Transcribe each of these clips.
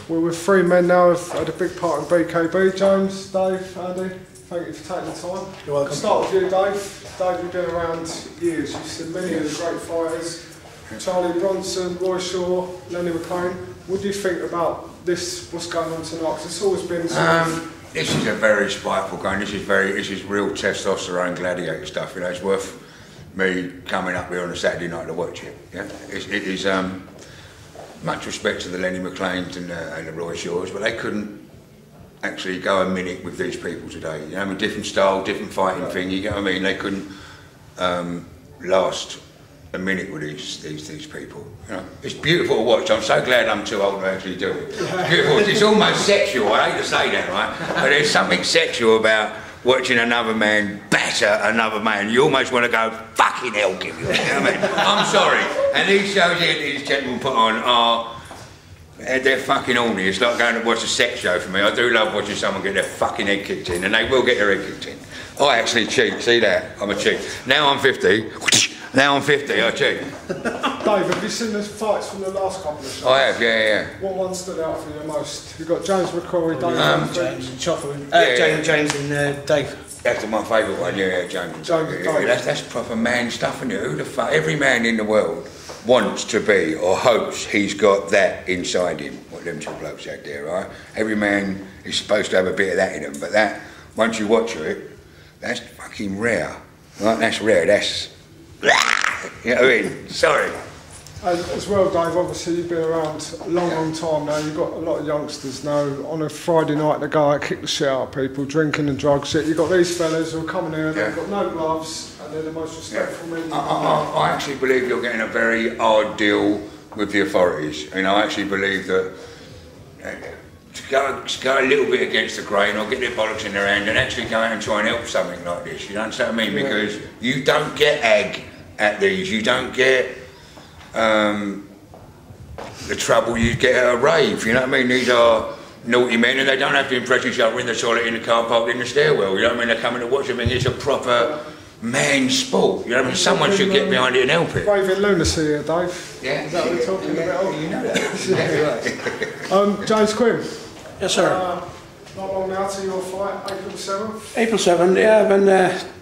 We're with 3 men now who've had a big part in BKB. James, Dave, Andy, thank you for taking the time. You're welcome. Start with you, Dave. Dave, you've been around years. You've seen many of the great fighters. Charlie Bronson, Roy Shaw, Lenny McLean. What do you think about this, what's going on tonight? Because it's always been this is a very spiteful game. This is real testosterone gladiator stuff. You know, it's worth me coming up here on a Saturday night to watch it. Yeah, it is. Much respect to the Lenny McLeans and the Roy Shaws, but they couldn't actually go a minute with these people today. You know, I mean, different style, different fighting thing. You get what I mean? They couldn't last a minute with these people. You know, it's beautiful to watch. I'm so glad I'm too old to actually do it. It's beautiful. It's almost sexual. I hate to say that, right? But there's something sexual about watching another man batter another man. You almost want to go, fucking hell, give you. You know what I mean? I'm sorry. And these shows here these gentlemen put on are, they're fucking horny. It's like going to watch a sex show for me. I do love watching someone get their fucking head kicked in, and they will get their head kicked in. I actually cheat, see that? I'm a cheat. Now I'm 50. Now I'm 50, I cheat. Dave, have you seen the fights from the last couple of shows? I have, yeah. What one stood out for you the most? You've got James McCrory, Dave James and Chopper, yeah. James and Dave. That's my favourite one, yeah, James. That's proper man stuff, isn't it? Who the fuck? Every man in the world wants to be, or hopes he's got that inside him, what them two blokes had there, right? Every man is supposed to have a bit of that in him, but that, once you watch it, that's fucking rare, right? That's rare, that's... You know what I mean? Sorry. And as well, Dave, obviously you've been around a long time now. You've got a lot of youngsters now. On a Friday night, they go out, kick the shit out of people, drinking and drugs. You've got these fellas who are coming here, they've got no gloves, and they're the most respectful men. I actually believe you're getting a very hard deal with the authorities. And I actually believe that to go a little bit against the grain, or get their bollocks in their hand and actually go out and try and help something like this. You understand what I mean? Yeah. Because you don't get ag at these. You don't get the trouble you get at a rave. You know what I mean? These are naughty men, and they don't have to impress each other in the toilet, in the car park, in the stairwell. You know what I mean? They're coming to watch them, and it's a proper man sport. You know what I mean? Someone should get behind it and help it. Raving lunacy here, Dave. Yeah. Is that what we're talking about? You know that. James Quinn. Yes, sir. Not long now to your fight, April 7th? April 7th, yeah, I've been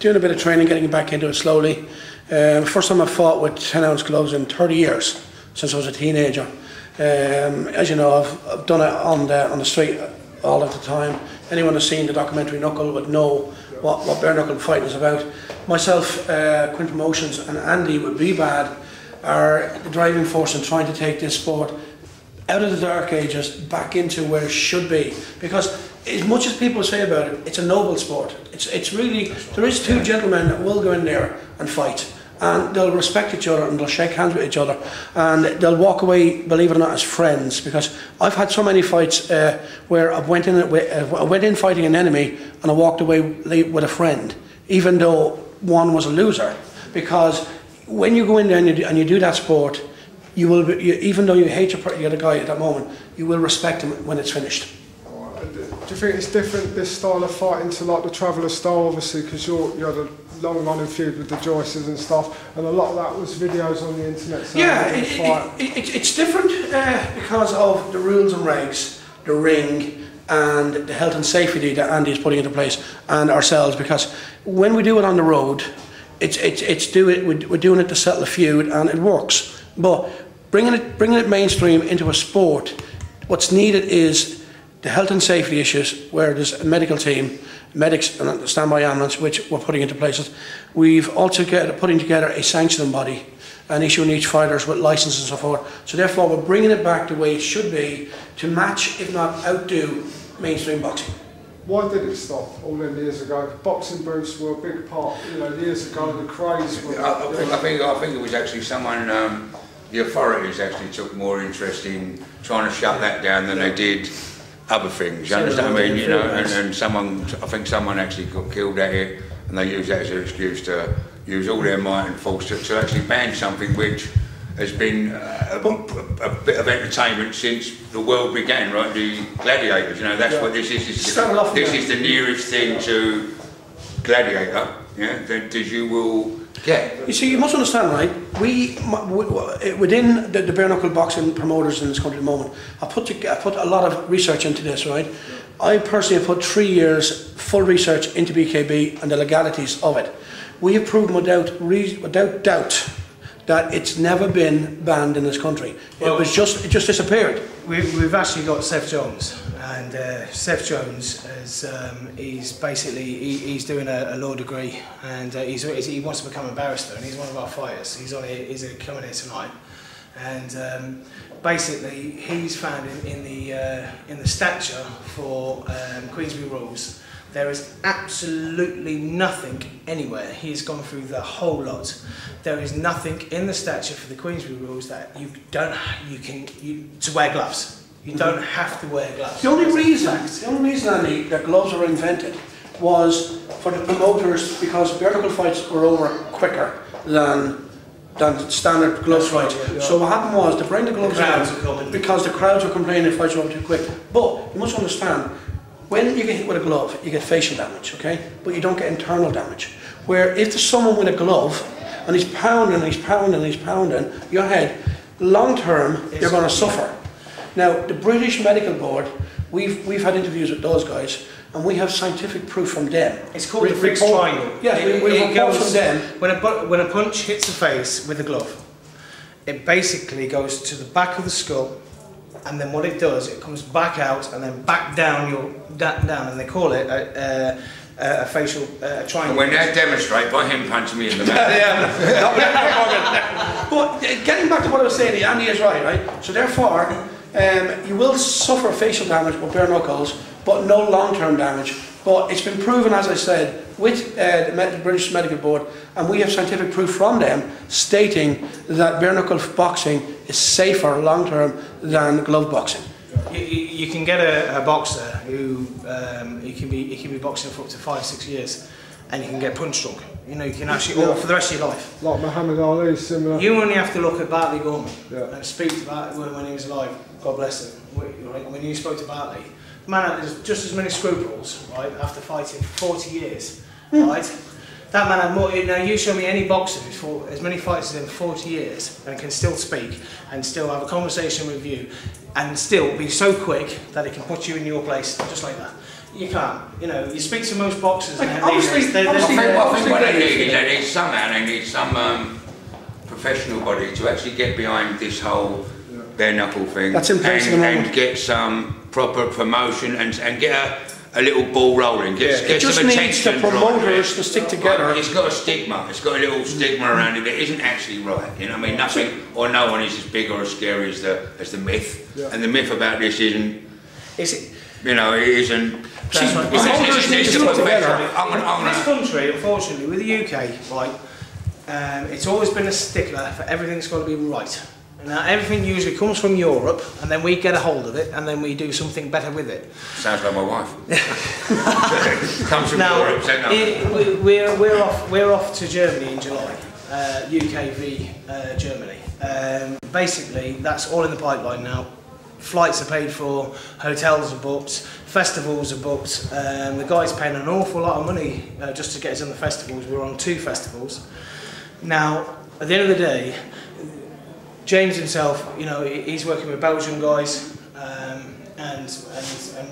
doing a bit of training, getting back into it slowly. First time I fought with 10-ounce gloves in 30 years, since I was a teenager. As you know, I've done it on the street all of the time. Anyone who's seen the documentary Knuckle would know what bare knuckle fighting is about. Myself, Quinn Promotions and Andy with B-Bad are the driving force in trying to take this sport out of the dark ages back into where it should be. Because as much as people say about it, it's a noble sport. It's really, there is 2 gentlemen that will go in there and fight, and they'll respect each other and they'll shake hands with each other, and they'll walk away, believe it or not, as friends. Because I've had so many fights where I went in fighting an enemy and I walked away with a friend, even though one was a loser. Because when you go in there and you do that sport, you will be, even though you hate the other guy at that moment, you will respect him when it's finished. Do you think it's different, this style of fighting, to like the Traveller style, obviously, because you had a long running feud with the Joyces and stuff, and a lot of that was videos on the internet? So yeah, it's different because of the rules and regs, the ring, and the health and safety that Andy is putting into place, and ourselves. Because when we do it on the road, we're doing it to settle a feud, and it works. But bringing it mainstream into a sport, what's needed is the health and safety issues, where there's a medical team, medics and a standby ambulance, which we're putting into places. We've also putting together a sanctioning body, and issuing each fighters with licenses and so forth. So therefore we're bringing it back the way it should be, to match, if not outdo, mainstream boxing. Why did it stop all them years ago? Boxing booths were a big part, you know, years ago, the craze was... I think it was actually someone, the authorities actually took more interest in trying to shut that down than they did other things. You understand what I mean? You know, and I think someone actually got killed at it, and they used that as an excuse to use all their might and force to actually ban something which has been a bit of entertainment since the world began, right? The gladiators, you know, that's what this is. This is the nearest thing to gladiator, yeah, that you will Yeah. You see, you must understand, right? Within the bare knuckle boxing promoters in this country at the moment, I put a lot of research into this, right? I personally have put 3 years full research into BKB and the legalities of it. We have proven without doubt that it's never been banned in this country. Well, it just disappeared. We've actually got Seth Jones, and Seth Jones is he's doing a law degree, and he wants to become a barrister, and he's one of our fighters. He's coming here tonight, and basically he's found in the statute for Queensberry rules. There is absolutely nothing anywhere. He's gone through the whole lot. There is nothing in the statute for the Queensberry rules that you to wear gloves. You don't have to wear gloves. The only reason, Andy, that gloves were invented was for the promoters, because bare knuckle fights were over quicker than standard gloves fights. Yeah. So what happened was to bring the gloves out because the crowds were complaining the fights were over too quick. But you must understand, when you get hit with a glove, you get facial damage, okay? But you don't get internal damage. Where if there's someone with a glove and he's pounding, your head, long term, you're going to suffer. Now, the British Medical Board, we've had interviews with those guys, and we have scientific proof from them. It's called the fixed triangle. Yes, we goes from them. When a punch hits the face with a glove, it basically goes to the back of the skull, and then what it does, it comes back out and then back down down, and they call it a facial triangle. And when they demonstrate by him punching me in the mouth. But getting back to what I was saying, Andy is right? So therefore, you will suffer facial damage with bare knuckles, but no long-term damage. But it's been proven, as I said, with the British Medical Board, and we have scientific proof from them stating that bare knuckle boxing is safer long-term than glove boxing. You can get a boxer who he can be boxing for up to 5-6 years, and you can get punch drunk. You know, you can actually for the rest of your life. Like Muhammad Ali, similar. You only have to look at Bartley Gorman and speak to Bartley when he was alive. God bless him. When you spoke to Bartley, the man had just as many scruples, right, after fighting for 40 years, right? That man had more. Now you show me any boxer who's fought as many fights in 40 years and can still speak and still have a conversation with you and still be so quick that it can put you in your place just like that. You can't. You know, you speak to most boxers and I think what they need is they need some professional body to actually get behind this whole bare knuckle thing. That's in place and get some proper promotion and get a little ball rolling. Get just some needs the promoters to stick together. It's got a stigma. It's got a little stigma around it that isn't actually right. You know, I mean, nothing or no one is as big or as scary as the myth. Yeah. And the myth about this isn't. You know, it isn't. Promoters need to stick together. In this country, unfortunately, with the UK, right, it's always been a stickler for everything's got to be right. Now, everything usually comes from Europe, and then we get a hold of it, and then we do something better with it. Sounds like my wife. Comes from now, Europe, said no. We're off to Germany in July, UK v Germany. Basically, that's all in the pipeline now. Flights are paid for, hotels are booked, festivals are booked. The guy's paying an awful lot of money just to get us on the festivals. We're on 2 festivals. Now, at the end of the day, James himself, you know, he's working with Belgian guys, and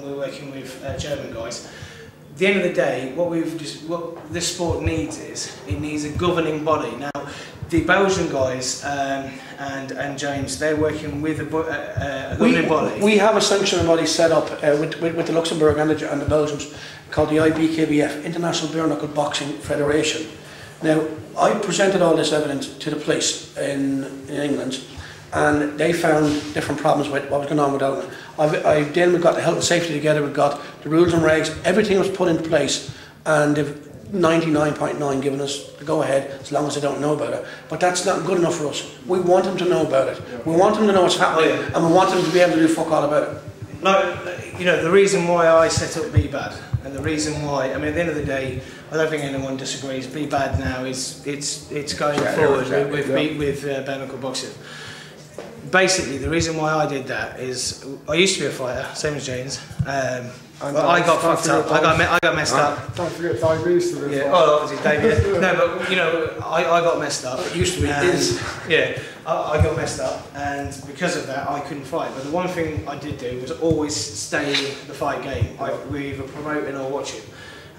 we're working with German guys. At the end of the day, what this sport needs is it needs a governing body. Now, the Belgian guys and James, they're working with a governing body. We have a sanctioning body set up with the Luxembourg and the Belgians called the IBKBF, International Bare Knuckle Boxing Federation. Now, I presented all this evidence to the police in England, and they found different problems with what was going on with that. Then we got the health and safety together, we got the rules and regs, everything was put in place, and they've 99.9 given us the go-ahead as long as they don't know about it. But that's not good enough for us. We want them to know about it. We want them to know what's happening, and we want them to be able to do fuck all about it. Like, you know, the reason why I set up Be Bad, and the reason why, I mean, at the end of the day, I don't think anyone disagrees. Be Bad now it's going forward with bare knuckle boxing. Basically, the reason why I did that is I used to be a fighter, same as James. And well, I got fucked up. I got messed up. Don't forget Dave used to be. Yeah, well, obviously Dave. Yeah. No, but you know, I got messed up. It used to be. Yeah, I got messed up, and because of that, I couldn't fight. But the one thing I did do was always stay in the fight game. We either promoting or watching.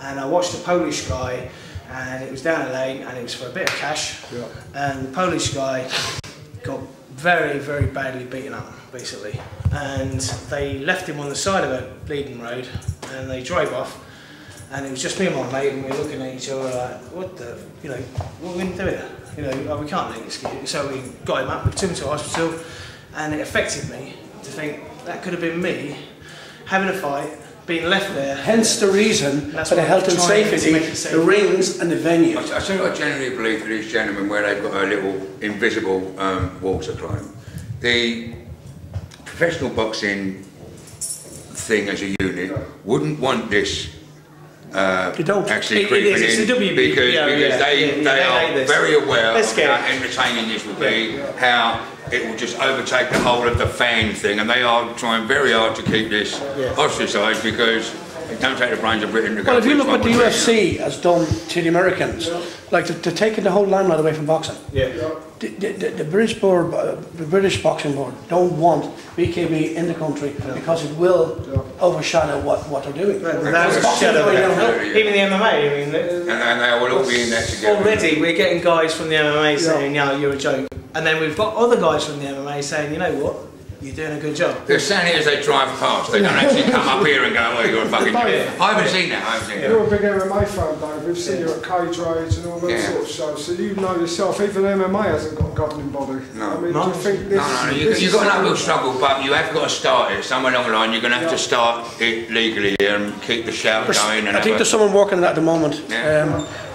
And I watched a Polish guy, and it was down a lane, and it was for a bit of cash. Yeah. And the Polish guy got very, very badly beaten up, basically. And they left him on the side of a bleeding road, and they drove off. And it was just me and my mate, and we were looking at each other like, what the, you know, what are we going to do here? You know, we can't let this kid. So we got him up, we took him to hospital, and it affected me to think that could have been me having a fight, being left there. Hence the reason for the health and safety, the rings and the venue. I generally believe for these gentlemen where they've got a little invisible wall to climb. The professional boxing thing as a unit wouldn't want this actually creeping in because they are very aware of how entertaining this will be, how it will just overtake the whole of the fan thing, and they are trying very hard to keep this ostracised because it don't take the brains of Britain to go. Well, if you look what the UFC has done to the Americans, like they're taking the whole limelight away from boxing. The British board, the British boxing board, don't want BKB in the country because it will overshadow what they're doing. Even the MMA, I mean, and they will all be in there together. Already, we're getting guys from the MMA saying, "Yeah, you're a joke," and then we've got other guys from the MMA saying, "You know what? You're doing a good job." They're saying it as they drive past. They don't actually come up here and go, "Oh, you're a fucking joke." I haven't seen that. You're a big MMA fan, Dave. We've seen you at Cage Rage and all that sort of shows. So you know yourself, even MMA hasn't got a governing body. No. I mean, do you think this You've got an uphill struggle, but you have got to start it. Somewhere along the line, you're going to have to start it legally here and keep the shout going. And I think there's someone working on that at the moment,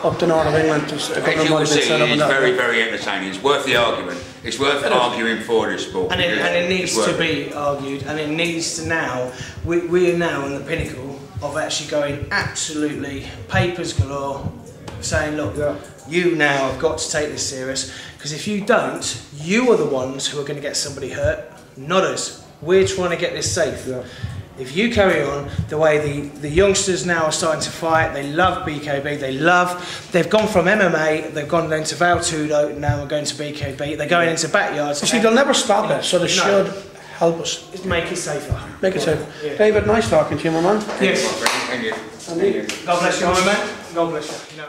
up the north of England. As you will see, it's very, very entertaining. It's worth the argument. It's worth arguing for this sport. And it needs to be argued, and it needs to now, we are now on the pinnacle of actually going absolutely papers galore, saying, look, you now have got to take this serious, because if you don't, you are the ones who are going to get somebody hurt, not us. We're trying to get this safe. If you carry on the way the youngsters now are starting to fight, they love BKB, they've gone from MMA, they've gone into Valtudo, now we're going to BKB, they're going into backyards. See, they'll never stop it, so they should help us. Make it safer. Make it safer. David, nice talking to you, my man. Yes. Thank you. God bless you, my man. God bless you.